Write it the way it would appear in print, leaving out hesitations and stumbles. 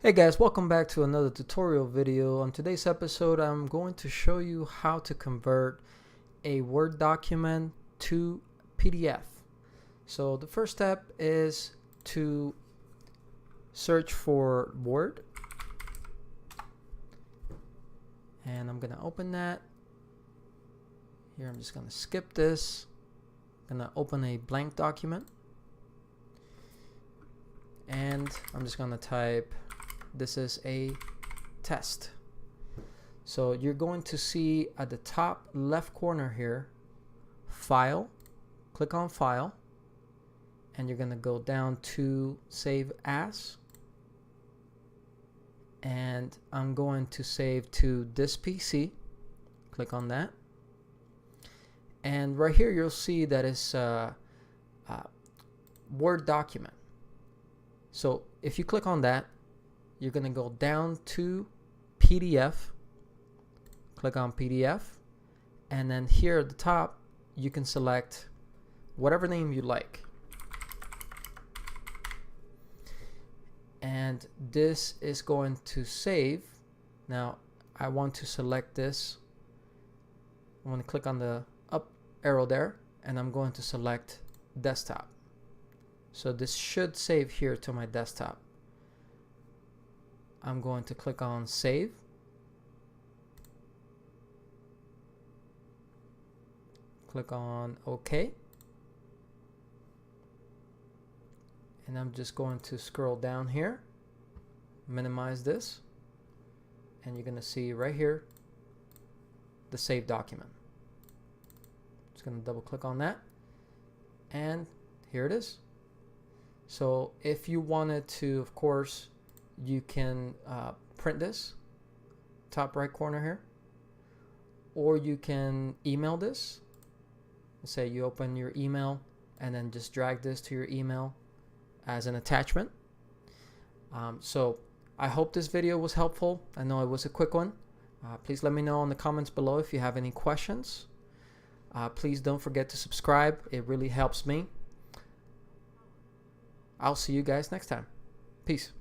Hey guys, welcome back to another tutorial video. On today's episode, I'm going to show you how to convert a Word document to PDF. So the first step is to search for Word. And I'm going to open that. Here I'm just going to skip this. I'm going to open a blank document. And I'm just going to type, this is a test. So you're going to see at the top left corner here, File, click on File, and you're going to go down to Save As. And I'm going to save to this PC. Click on that. And right here you'll see that it's a Word document. So if you click on that, you're going to go down to PDF, click on PDF, and then here at the top you can select whatever name you like. And this is going to save. Now I want to select this. I'm going to click on the up arrow there, and I'm going to select desktop. So this should save here to my desktop. I'm going to click on Save. Click on OK. And I'm just going to scroll down here, minimize this, and you're going to see right here the saved document. Just going to double click on that, and here it is. So if you wanted to, of course, you can print this, top right corner here, or you can email this. Say you open your email and then just drag this to your email as an attachment. So I hope this video was helpful. I know it was a quick one. Please let me know in the comments below if you have any questions. Please don't forget to subscribe. It really helps me. I'll see you guys next time. Peace.